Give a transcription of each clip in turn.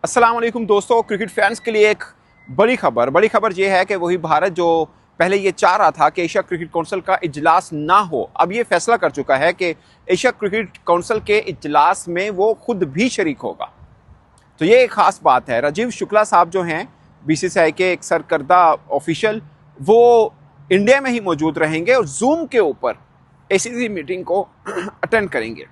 अस्सलाम वालेकुम दोस्तों, क्रिकेट फैंस के लिए एक बड़ी खबर ये है कि वही भारत जो पहले ये चाह रहा था कि एशिया क्रिकेट काउंसिल का इजलास ना हो, अब ये फैसला कर चुका है कि एशिया क्रिकेट काउंसिल के इजलास में वो खुद भी शरीक होगा। तो ये एक खास बात है। राजीव शुक्ला साहब जो हैं बीसीसीआई के एक सरकर्दा ऑफिशियल, वो इंडिया में ही मौजूद रहेंगे और जूम के ऊपर एसीसी मीटिंग को अटेंड करेंगे।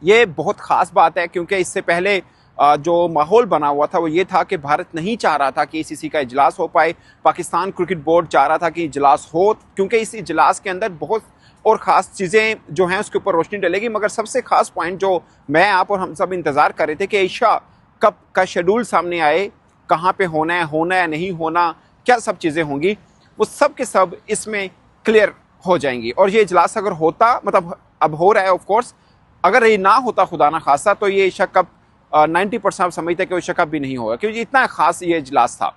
ये बहुत खास बात है क्योंकि इससे पहले जो माहौल बना हुआ था वो ये था कि भारत नहीं चाह रहा था कि एसीसी का इजलास हो पाए। पाकिस्तान क्रिकेट बोर्ड चाह रहा था कि इजलास हो, क्योंकि इस इजलास के अंदर बहुत और ख़ास चीज़ें जो हैं उसके ऊपर रोशनी डलेगी। मगर सबसे खास पॉइंट जो मैं, आप और हम सब इंतज़ार कर रहे थे कि एशिया कप का शेड्यूल सामने आए, कहाँ पे होना है नहीं होना, क्या सब चीज़ें होंगी, वो सब के सब इसमें क्लियर हो जाएंगी। और ये इजलास अगर होता, मतलब अब हो रहा है ऑफ कोर्स, अगर ये ना होता खुदा ना खासा, तो ये एशिया कप 90% आप समझते हैं कि एशिया कप भी नहीं होगा, क्योंकि इतना खास ये इजलास था।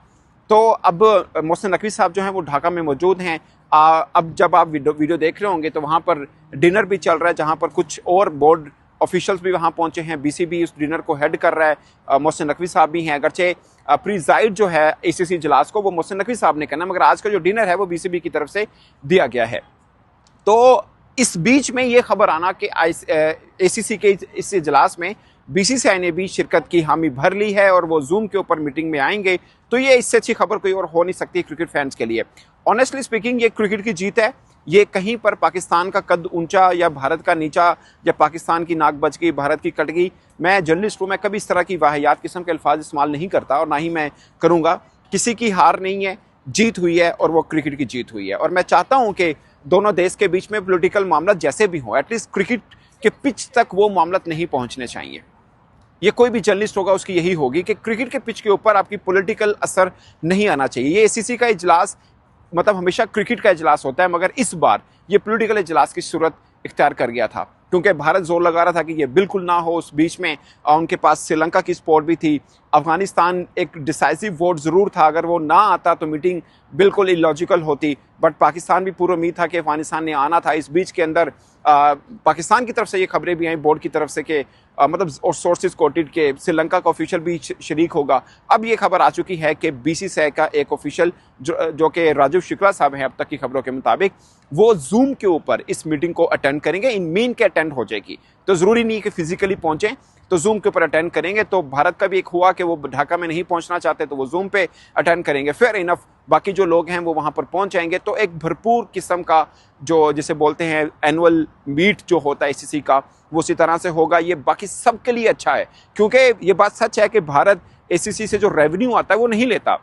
तो अब मोहसिन नकवी साहब जो हैं वो ढाका में मौजूद हैं। अब जब आप वीडियो देख रहे होंगे तो वहाँ पर डिनर भी चल रहा है, जहाँ पर कुछ और बोर्ड ऑफिशियल्स भी वहाँ पहुँचे हैं। बीसीबी उस डिनर को हेड कर रहा है, मोहसिन नकवी साहब भी हैं। अगरचे प्रीजाइड जो है एसीसी इजलास को वो मोहसिन नकवी साहब ने करना, मगर आज का जो डिनर है वो बीसीबी की तरफ से दिया गया है। तो इस बीच में ये खबर आना कि एसीसी के इस इजलास में बीसीसीआई ने भी शिरकत की हामी भर ली है और वो जूम के ऊपर मीटिंग में आएंगे, तो ये इससे अच्छी खबर कोई और हो नहीं सकती क्रिकेट फैंस के लिए। ऑनेस्टली स्पीकिंग, ये क्रिकेट की जीत है। ये कहीं पर पाकिस्तान का कद ऊंचा या भारत का नीचा, या पाकिस्तान की नाक बच गई भारत की कट गई। मैं जर्नलिस्ट हूँ, मैं कभी इस तरह की वाहियात किस्म के अल्फाज इस्तेमाल नहीं करता और ना ही मैं करूँगा। किसी की हार नहीं है, जीत हुई है और वो क्रिकेट की जीत हुई है। और मैं चाहता हूँ कि दोनों देश के बीच में पॉलिटिकल मामला जैसे भी हो, एटलीस्ट क्रिकेट के पिच तक वो मामला नहीं पहुंचने चाहिए। ये कोई भी जर्नलिस्ट होगा उसकी यही होगी कि क्रिकेट के पिच के ऊपर आपकी पॉलिटिकल असर नहीं आना चाहिए। ये एसीसी का इजलास मतलब हमेशा क्रिकेट का इजलास होता है, मगर इस बार ये पॉलिटिकल इजलास की सूरत इख्तियार कर गया था, क्योंकि भारत जोर लगा रहा था कि ये बिल्कुल ना हो। उस बीच में उनके पास श्रीलंका की सपोर्ट भी थी, अफगानिस्तान एक डिसाइसिव वोट ज़रूर था, अगर वो ना आता तो मीटिंग बिल्कुल इलॉजिकल होती। बट पाकिस्तान भी पूरा उम्मीद था कि अफगानिस्तान ने आना था। इस बीच के अंदर पाकिस्तान की तरफ से ये खबरें भी आई बोर्ड की तरफ से कि मतलब और सोर्सेज कोटेड के श्रीलंका का ऑफिशियल भी शरीक होगा। अब ये खबर आ चुकी है कि बीसीसीआई का एक ऑफिशियल जो कि राजीव शुक्ला साहब हैं अब तक की खबरों के मुताबिक, वो जूम के ऊपर इस मीटिंग को अटेंड करेंगे। इन मीन के अटेंड हो जाएगी, तो ज़रूरी नहीं कि फिजिकली पहुंचें, तो जूम के ऊपर अटेंड करेंगे। तो भारत का भी एक हुआ कि वो ढाका में नहीं पहुंचना चाहते तो वो जूम पे अटेंड करेंगे। फेयर इनफ, बाकी जो लोग हैं वो वहां पर पहुंच जाएंगे। तो एक भरपूर किस्म का जो जिसे बोलते हैं एनुअल मीट जो होता है एसीसी का, वो उसी तरह से होगा। ये बाकी सबके लिए अच्छा है, क्योंकि ये बात सच है कि भारत एसीसी से जो रेवेन्यू आता है वो नहीं लेता,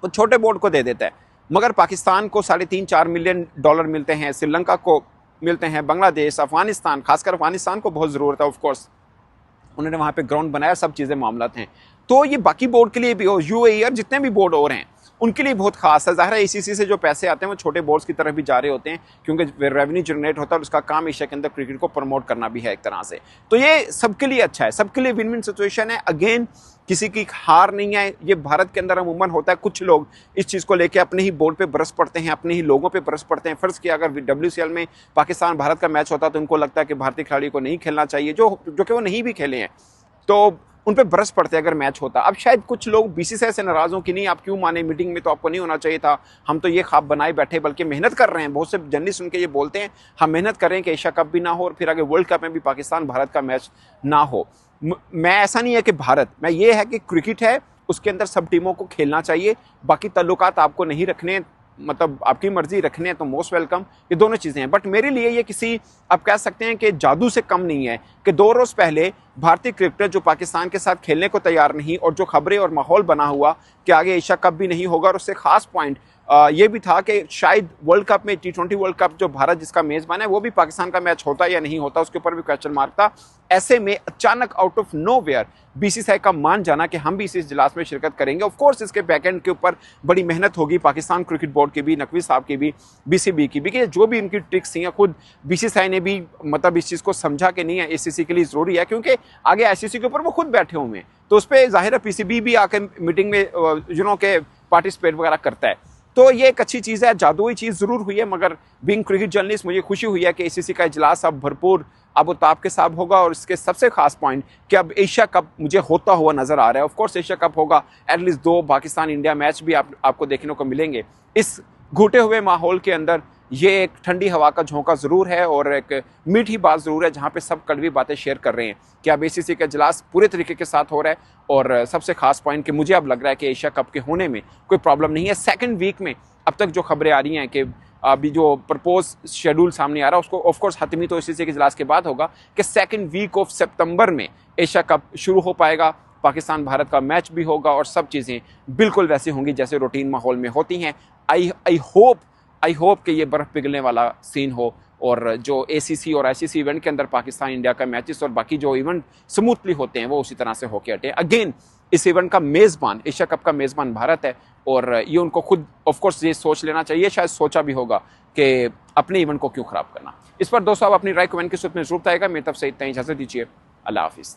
वो छोटे बोर्ड को दे देता है। मगर पाकिस्तान को 3.5-4 मिलियन डॉलर मिलते हैं, श्रीलंका को मिलते हैं, बांग्लादेश, अफगानिस्तान, खासकर अफगानिस्तान को बहुत ज़रूरत है। ऑफकोर्स उन्होंने वहाँ पे ग्राउंड बनाया, सब चीज़ें मामला हैं। तो ये बाकी बोर्ड के लिए भी, और यूएई और जितने भी बोर्ड और हैं उनके लिए बहुत खास है। ज़ाहिर है एसीसी से जो पैसे आते हैं वो छोटे बोर्ड्स की तरफ भी जा रहे होते हैं, क्योंकि रेवेन्यू जनरेट होता है और उसका काम एशिया के अंदर क्रिकेट को प्रमोट करना भी है एक तरह से। तो ये सबके लिए अच्छा है, सबके लिए विन विन सिचुएशन है। अगेन, किसी की हार नहीं है। ये भारत के अंदर अमूमन होता है, कुछ लोग इस चीज़ को लेकर अपने ही बोर्ड पे बरस पड़ते हैं, अपने ही लोगों पे बरस पड़ते हैं। फ़र्ज़ किया अगर WCL में पाकिस्तान भारत का मैच होता तो उनको लगता है कि भारतीय खिलाड़ी को नहीं खेलना चाहिए, जो कि वो नहीं भी खेले हैं, तो उन पे बरस पड़ते अगर मैच होता। अब शायद कुछ लोग बीसीसीआई से नाराज़ हों कि नहीं, आप क्यों माने, मीटिंग में तो आपको नहीं होना चाहिए था, हम तो ये ख्वाब बनाए बैठे, बल्कि मेहनत कर रहे हैं। बहुत से जर्नलिस्ट उनके ये बोलते हैं हम मेहनत कर रहे हैं कि एशिया कप भी ना हो और फिर आगे वर्ल्ड कप में भी पाकिस्तान भारत का मैच ना हो। मैं ऐसा नहीं है कि भारत, मैं ये है कि क्रिकेट है, उसके अंदर सब टीमों को खेलना चाहिए। बाकी ताल्लुकात आपको नहीं रखने, मतलब आपकी मर्जी रखने हैं तो मोस्ट वेलकम, ये दोनों चीज़ें हैं। बट मेरे लिए ये किसी, आप कह सकते हैं कि जादू से कम नहीं है कि 2 रोज़ पहले भारतीय क्रिकेटर जो पाकिस्तान के साथ खेलने को तैयार नहीं, और जो खबरें और माहौल बना हुआ कि आगे एशिया कप भी नहीं होगा, और उससे खास पॉइंट ये भी था कि शायद वर्ल्ड कप में T20 वर्ल्ड कप जो भारत जिसका मेज़बान है वो भी पाकिस्तान का मैच होता या नहीं होता, उसके ऊपर भी क्वेश्चन मार्क था। ऐसे में अचानक आउट ऑफ नोवेयर बीसीसीआई का मान जाना कि हम भी इस इजलास में शिरकत करेंगे। ऑफ कोर्स इसके बैकएंड के ऊपर बड़ी मेहनत होगी पाकिस्तान क्रिकेट बोर्ड की भी, नकवी साहब की भी, बीसीबी की भी, कि जो भी इनकी ट्रिक्स थी, खुद बीसीसीआई ने भी मतलब इस चीज़ को समझा कि नहीं है एसीसी के लिए ज़रूरी है, क्योंकि आगे आईसीसी के ऊपर वो खुद बैठे हुए हैं, तो उस पर ज़ाहिर है पीसीबी भी आकर मीटिंग में के पार्टिसिपेट वगैरह करता है। तो ये एक अच्छी चीज़ है, जादुई चीज़ ज़रूर हुई है, मगर बीइंग क्रिकेट जर्नलिस्ट मुझे खुशी हुई है कि एसीसी का इजलास अब भरपूर आबोताब के साथ होगा। और इसके सबसे खास पॉइंट कि अब एशिया कप मुझे होता हुआ नजर आ रहा है। ऑफ कोर्स एशिया कप होगा, एटलीस्ट 2 पाकिस्तान इंडिया मैच भी आपको देखने को मिलेंगे। इस घुटे हुए माहौल के अंदर ये एक ठंडी हवा का झोंका ज़रूर है और एक मीठी बात ज़रूर है, जहाँ पे सब कड़वी बातें शेयर कर रहे हैं कि अब ACC का इजलास पूरे तरीके के साथ हो रहा है। और सबसे खास पॉइंट कि मुझे अब लग रहा है कि एशिया कप के होने में कोई प्रॉब्लम नहीं है। सेकंड वीक में अब तक जो खबरें आ रही हैं कि अभी जो प्रपोज शेड्यूल सामने आ रहा है उसको ऑफ कोर्स हतमी तो ACC के इजलास के बाद होगा कि सेकंड वीक ऑफ सितंबर में एशिया कप शुरू हो पाएगा। पाकिस्तान भारत का मैच भी होगा और सब चीज़ें बिल्कुल वैसी होंगी जैसे रूटीन माहौल में होती हैं। आई होप कि ये बर्फ़ पिघलने वाला सीन हो और जो ACC और ICC इवेंट के अंदर पाकिस्तान इंडिया का मैचेस और बाकी जो इवेंट स्मूथली होते हैं वो उसी तरह से होके हटे। अगेन इस इवेंट का मेज़बान, एशिया कप का मेज़बान भारत है और ये उनको खुद ऑफ कोर्स ये सोच लेना चाहिए, शायद सोचा भी होगा कि अपने इवेंट को क्यों ख़राब करना। इस पर दोस्तों आप अपनी राय कमेंट के सूत्र में जरूर बताएगा। मेरी तरफ से इतना ही, इजाज़त दीजिए। अल्लाह हाफिज़।